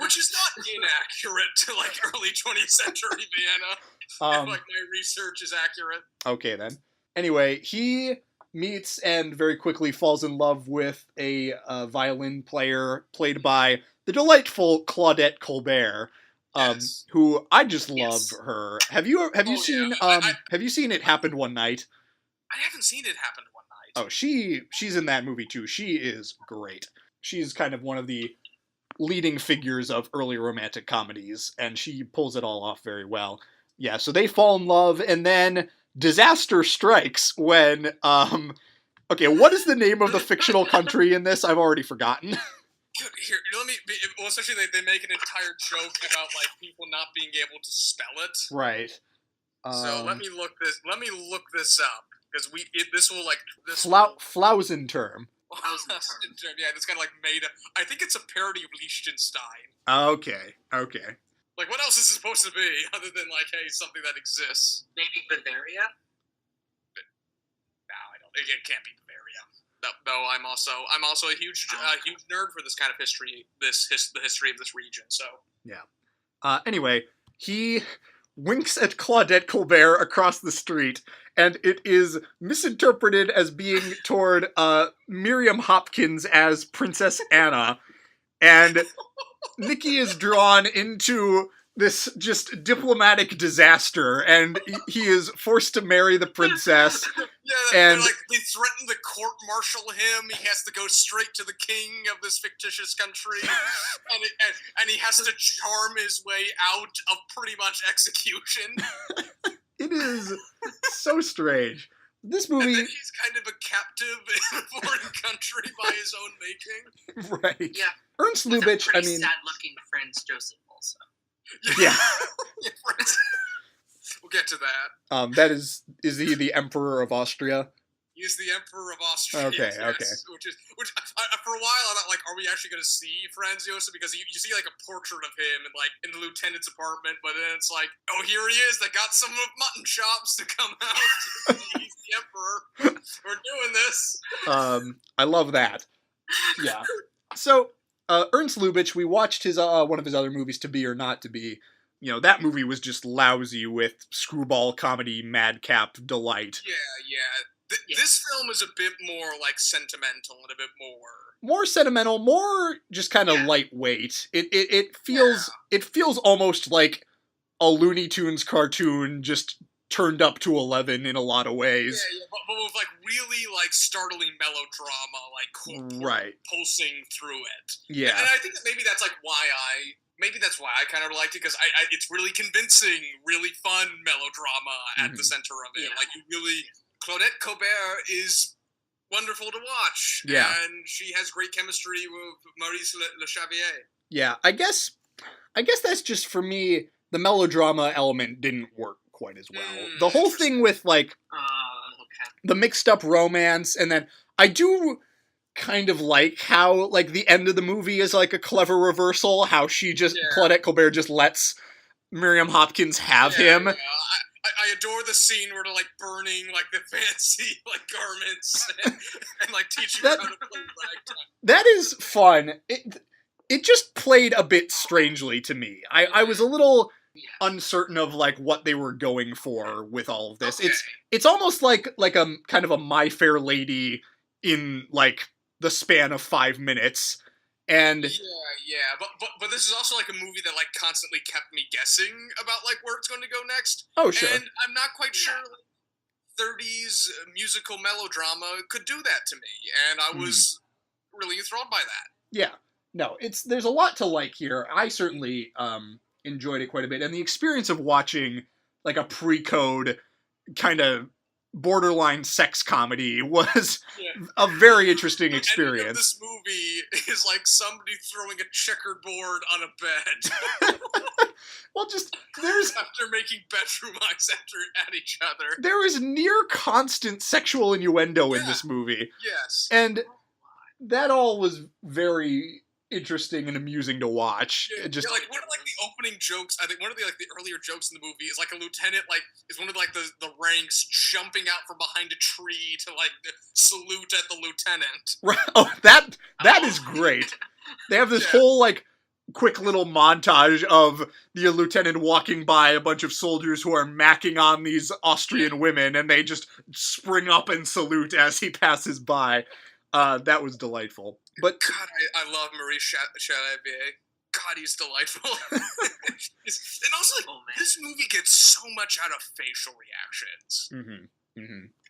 which is not inaccurate to like early 20th century Vienna. If like my research is accurate. Okay then. Anyway, he meets and very quickly falls in love with a violin player played by the delightful Claudette Colbert. Yes. who I just love Yes. her. Have you seen have you seen It Happened One Night? I haven't seen It Happen One Night. Oh, she's in that movie too. She is great. She's kind of one of the leading figures of early romantic comedies, and she pulls it all off very well. Yeah, so they fall in love, and then disaster strikes when okay, what is the name of the fictional country in this? I've already forgotten. Here, let me. Well, especially they make an entire joke about like people not being able to spell it. Right. So let me look this. Let me look this up because this will like this. Flausenturm. Yeah, that's kind of like made. I think it's a parody of Liechtenstein. Okay. Like, what else is it supposed to be other than like, hey, something that exists? Maybe Bavaria? No, I don't. It can't be Bavaria. No, I'm also a huge nerd for this kind of history. The history of this region. So yeah. Anyway, he winks at Claudette Colbert across the street, and it is misinterpreted as being toward Miriam Hopkins as Princess Anna, and Nikki is drawn into this just diplomatic disaster, and he is forced to marry the princess. Yeah, and they threaten to court-martial him. He has to go straight to the king of this fictitious country, and he has to charm his way out of pretty much execution. It is so strange. This movie... And then he's kind of a captive in a foreign country by his own making. Right. Yeah. Ernst Lubitsch, pretty sad-looking Franz Joseph also. Yeah. We'll get to that. That is he the Emperor of Austria? He's the Emperor of Austria. Okay, yes, okay. Which for a while I thought, like, are we actually going to see Franz Josef? Because you see like a portrait of him in the lieutenant's apartment, but then it's like, oh, here he is. They got some mutton chops to come out. He's the Emperor. We're doing this. I love that. Yeah. So Ernst Lubitsch, we watched his one of his other movies, To Be or Not to Be. You know, that movie was just lousy with screwball comedy, madcap delight. Yeah. This film is a bit more like sentimental and a bit more sentimental, more just kind of lightweight. It feels almost like a Looney Tunes cartoon just turned up to 11 in a lot of ways. Yeah, but with like really like startling melodrama, like right, pulsing through it. Yeah, and I think that maybe that's why I kind of liked it, because it's really convincing, really fun melodrama at the center of it. Like Claudette Colbert is wonderful to watch. Yeah, and she has great chemistry with Maurice Le Chavier. Yeah, I guess that's just, for me, the melodrama element didn't work quite as well. The whole thing with like the mixed up romance, and then I do kind of like how like the end of the movie is like a clever reversal, how she just Claudette Colbert just lets Miriam Hopkins have him. Yeah. I adore the scene where they're like burning like the fancy like garments and like teaching her how to play ragtime. That is fun. It just played a bit strangely to me. I was a little uncertain of like what they were going for with all of this. It's almost like a kind of a My Fair Lady in like the span of 5 minutes. And but this is also like a movie that like constantly kept me guessing about like where it's going to go next. Oh sure. And I'm not quite sure 30s musical melodrama could do that to me, and I was really enthralled by that. Yeah. No, there's a lot to like here. I certainly enjoyed it quite a bit, and the experience of watching like a PreCode kind of borderline sex comedy was a very interesting experience. And this movie is like somebody throwing a checkerboard on a bed. Well, there's after making bedroom eyes at each other. There is near constant sexual innuendo in this movie. Yes. And that all was very interesting and amusing to watch. Like one of like the opening jokes, I think one of the like the earlier jokes in the movie is like a lieutenant like is one of like the ranks jumping out from behind a tree to like salute at the lieutenant. Right. Oh, that is great. They have this whole like quick little montage of the lieutenant walking by a bunch of soldiers who are macking on these Austrian women, and they just spring up and salute as he passes by. That was delightful. But God, I love Maurice Chalavier. God, he's delightful. And also, like, this movie gets so much out of facial reactions.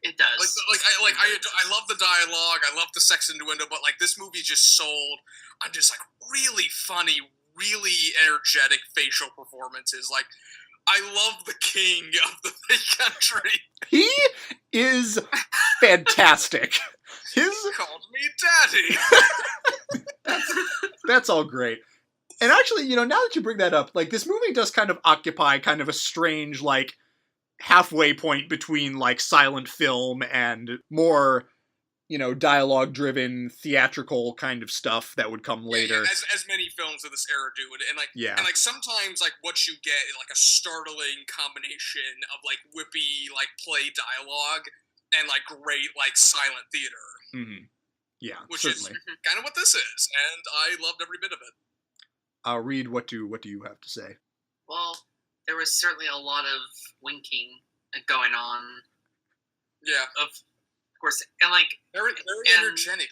It does. I love the dialogue. I love the sex innuendo, but like this movie just sold on just like really funny, really energetic facial performances. Like, I love the king of the big country. He is fantastic. He called me daddy. That's all great. And actually, now that you bring that up, like, this movie does kind of occupy kind of a strange, like, halfway point between, like, silent film and more, dialogue-driven, theatrical kind of stuff that would come later. Yeah, as many films of this era do. And sometimes, like, what you get is, like, a startling combination of, like, whippy, like, play dialogue and, like, great, like, silent theater. Yeah, which certainly. is kind of what this is, and I loved every bit of it. Reid, what do you have to say? Well, there was certainly a lot of winking going on. Yeah. Of course, and like very energetic.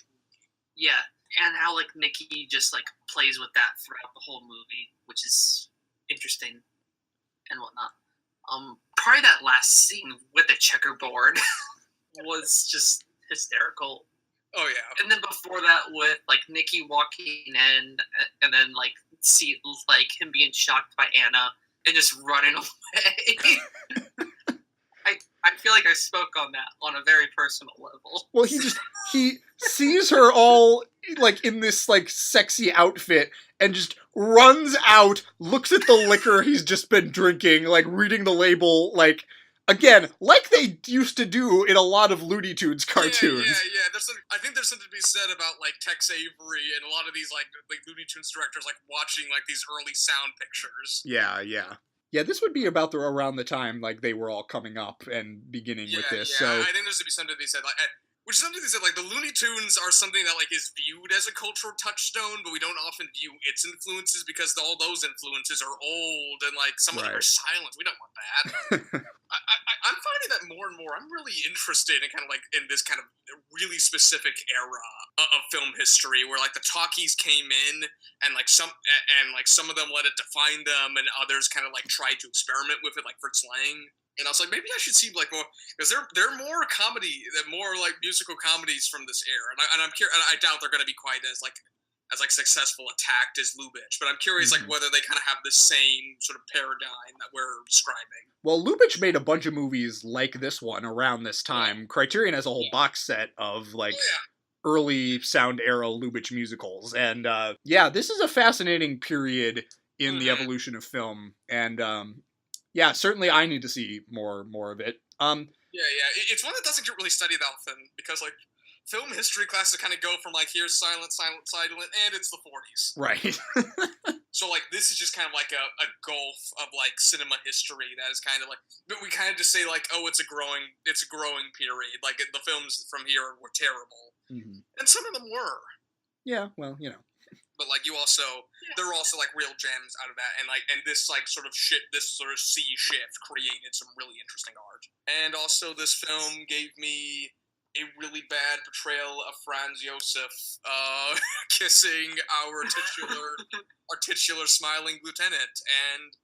Yeah, and how like Nikki just like plays with that throughout the whole movie, which is interesting and whatnot. Probably that last scene with the checkerboard was just hysterical. Oh yeah. And then before that, with like Nikki walking in, and then like see like him being shocked by Anna and just running away. I feel like I spoke on that on a very personal level. Well, he sees her all like in this like sexy outfit and just runs out, looks at the liquor he's just been drinking, like reading the label, like again, like they used to do in a lot of Looney Tunes cartoons. Yeah. I think there's something to be said about like Tex Avery and a lot of these like Looney Tunes directors like watching like these early sound pictures. Yeah, this would be about around the time like they were all coming up and beginning with this. Yeah, so I think there's to be something to be said. Like, which is something they said, like, the Looney Tunes are something that, like, is viewed as a cultural touchstone, but we don't often view its influences because all those influences are old and, like, some of them are silent. We don't want that. I'm finding that more and more. I'm really interested in kind of, like, in this kind of really specific era of film history where, like, the talkies came in and, like, some of them let it define them and others kind of, like, tried to experiment with it, like Fritz Lang. And I was like, maybe I should see like more, because there are more more like musical comedies from this era, and I'm curious. I doubt they're going to be quite as successful attacked as Lubitsch, but I'm curious like whether they kind of have the same sort of paradigm that we're describing. Well, Lubitsch made a bunch of movies like this one around this time. Criterion has a whole box set of like early sound era Lubitsch musicals, and this is a fascinating period in the evolution of film, and yeah, certainly I need to see more of it. It's one that doesn't get really studied often because like film history classes kind of go from like here's silent, and it's the 40s. Right. So like this is just kind of like a gulf of like cinema history that is kind of like, but we kind of just say like, oh, it's a growing period. Like the films from here were terrible, and some of them were. Yeah, well, But like you also, there were also like real gems out of that, and this like sort of sea shift created some really interesting art. And also, this film gave me a really bad portrayal of Franz Josef kissing our titular smiling lieutenant, and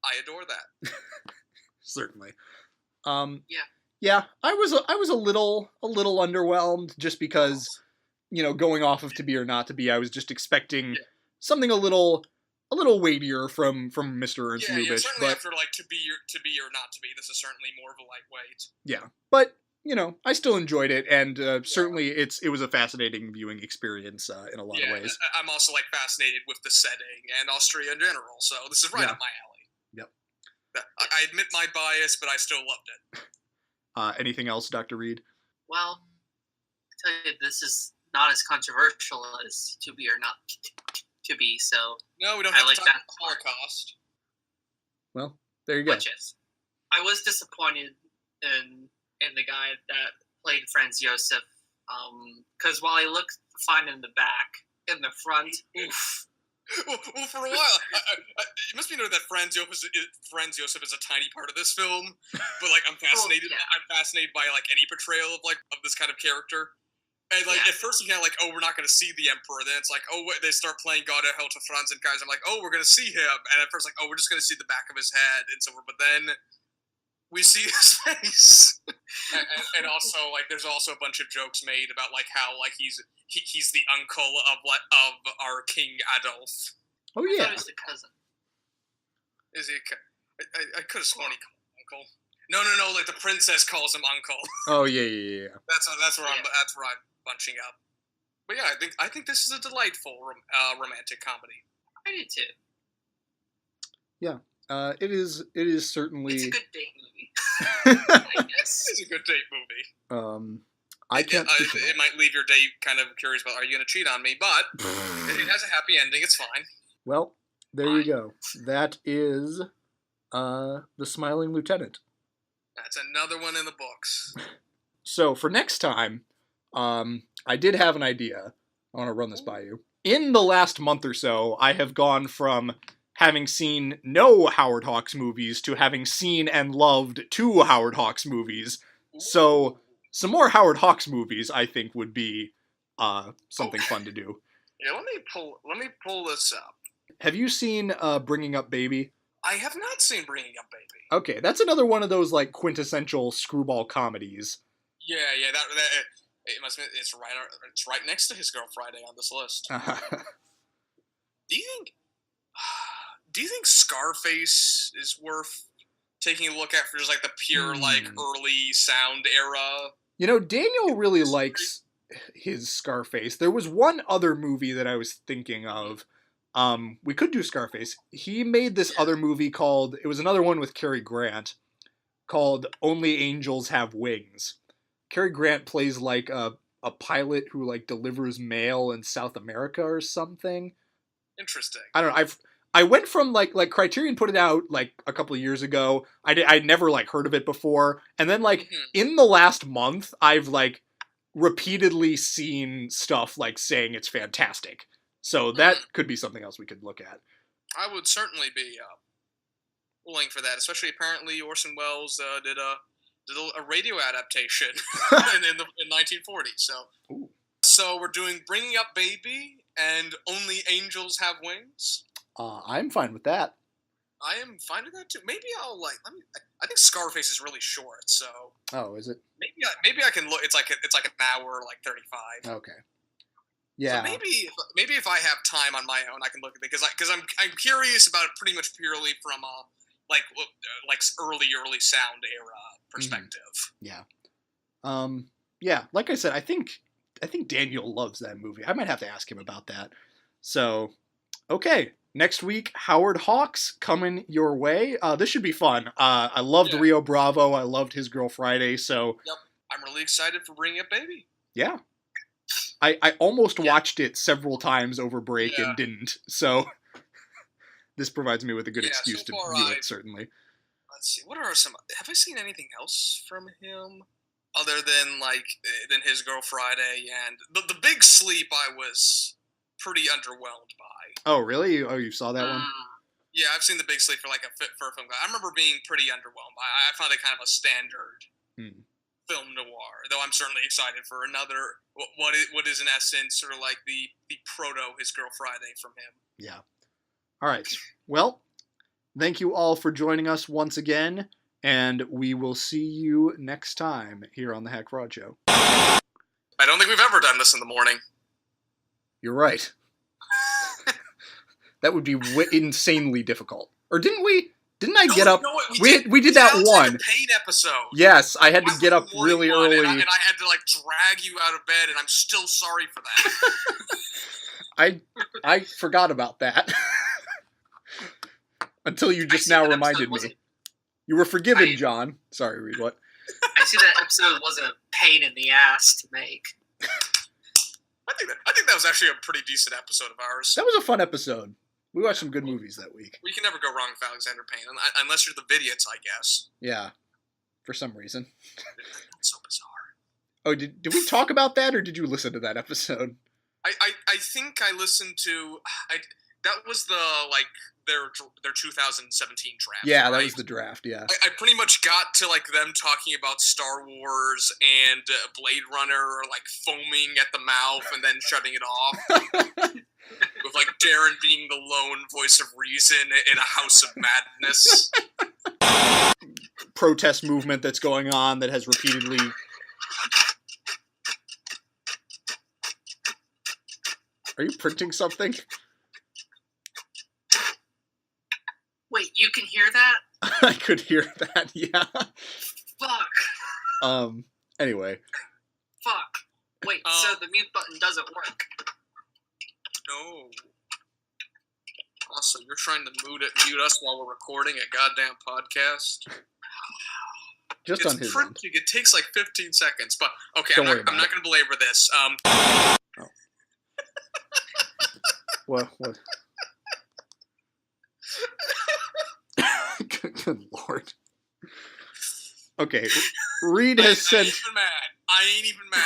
I adore that. Certainly. Yeah. I was a little underwhelmed just because. Going off of To Be or Not to Be, I was just expecting something a little weightier from Mr. Ernst Lubitsch. Yeah, certainly after like to be or Not to Be, this is certainly more of a lightweight. Yeah, but I still enjoyed it, and certainly it was a fascinating viewing experience in a lot of ways. I'm also like fascinated with the setting and Austria in general, so this is right up my alley. Yep. I admit my bias, but I still loved it. Anything else, Dr. Reid? Well, I tell you, this is not as controversial as To Be or Not to Be, so no, we don't have to talk about the Holocaust. Well, there you go. Which is, I was disappointed in the guy that played Franz Josef, because while he looked fine in the back, in the front, oof. Well, for a while, it must be noted that Franz Josef is a tiny part of this film, but like I'm fascinated. I'm fascinated by like any portrayal of this kind of character. And like at first you kind of like, oh, we're not going to see the Emperor. Then it's like, oh, they start playing God of Hell to Franz and guys. I'm like, oh, we're going to see him. And at first like, oh, we're just going to see the back of his head and so forth. But then we see his face. and also like, there's also a bunch of jokes made about like how like he's the uncle of our King Adolf. I Oh thought yeah. he was the cousin. Is he? I could have sworn he called him uncle. No. Like the princess calls him uncle. Oh yeah. That's where I'm bunching up. But yeah, I think this is a delightful romantic comedy. I did too. Yeah. It is certainly. It's a good date movie. I guess. It's a good date movie. I can't. It might leave your day kind of curious about, are you going to cheat on me? But if it has a happy ending, it's fine. Well, there you go. That is The Smiling Lieutenant. That's another one in the books. So for next time, I did have an idea. I want to run this by you. In the last month or so, I have gone from having seen no Howard Hawks movies to having seen and loved 2 Howard Hawks movies. So some more Howard Hawks movies, I think, would be something fun to do. Yeah, let me pull this up. Have you seen Bringing Up Baby? I have not seen Bringing Up Baby. Okay, that's another one of those like quintessential screwball comedies. Yeah, that it must be. It's right next to His Girl Friday on this list. Do you think Scarface is worth taking a look at for just like the pure like early sound era? You know, Daniel really likes his Scarface. There was one other movie that I was thinking of. We could do Scarface. He made this other movie called, it was another one with Cary Grant, called Only Angels Have Wings. Cary Grant plays like a pilot who like delivers mail in South America or something. Interesting. I don't know. I went from like Criterion put it out like a couple of years ago. I'd never like heard of it before. And then like in the last month, I've like repeatedly seen stuff like saying it's fantastic. So that could be something else we could look at. I would certainly be willing for that, especially apparently Orson Welles did a radio adaptation in 1940. So we're doing Bringing Up Baby and Only Angels Have Wings. I'm fine with that. I am fine with that too. Maybe I'll I think Scarface is really short, so. Oh, is it? Maybe I can look. It's like an hour, like 35. Okay. Yeah. So maybe if I have time on my own, I can look at it because I'm curious about it pretty much purely from like early sound era perspective. Yeah. Yeah. Like I said, I think Daniel loves that movie. I might have to ask him about that. So, okay. Next week, Howard Hawks coming your way. This should be fun. I loved Rio Bravo. I loved His Girl Friday. So. Yep. I'm really excited for Bringing Up Baby. Yeah. I almost watched it several times over break and didn't. So this provides me with a good excuse to view it, certainly. Let's see. What are some... Have I seen anything else from him? Other than His Girl Friday and... The Big Sleep I was pretty underwhelmed by. Oh, really? Oh, you saw that one? Yeah, I've seen The Big Sleep for a film. I remember being pretty underwhelmed. I found it kind of a standard film noir, though I'm certainly excited for another, what is in essence sort of like the proto His Girl Friday from him. Yeah. All right. Well, thank you all for joining us once again, and we will see you next time here on the Hack Fraud Show. I don't think we've ever done this in the morning. You're right. That would be insanely difficult. Or didn't we? Didn't I get up? We did that one. Pain episode. Yes, I had to get up really early. And I had to drag you out of bed, and I'm still sorry for that. I forgot about that. Until you just now reminded me. You were forgiven, John. Sorry, Reid, what? I see that episode was a pain in the ass to make. I think that was actually a pretty decent episode of ours. That was a fun episode. We watched some good movies that week. We can never go wrong with Alexander Payne, unless you're the Vidiots, I guess. Yeah, for some reason. That's so bizarre. Oh, did we talk about that, or did you listen to that episode? I think I listened to... that was the, their 2017 draft. Yeah, right? that was the draft. Yeah, I pretty much got to like them talking about Star Wars and Blade Runner, like foaming at the mouth and then shutting it off. With like Darren being the lone voice of reason in a house of madness. Protest movement that's going on that has repeatedly. Are you printing something? Wait, you can hear that? I could hear that, yeah. Fuck. Anyway. Fuck. Wait, so the mute button doesn't work. No. Also, you're trying to mute us while we're recording a goddamn podcast? Just on his end. It takes like 15 seconds, but okay, Don't I'm worry not about going to belabor this. What? Good lord. Okay, Reid has sent... I ain't even mad.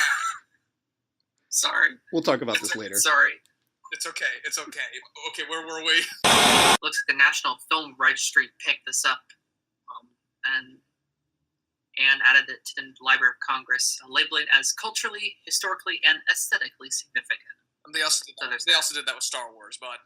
Sorry. We'll talk about this later. Sorry. It's okay. Okay, where were we? Looks like the National Film Registry picked this up and added it to the Library of Congress, labeling it as culturally, historically, and aesthetically significant. And they also did that with Star Wars, but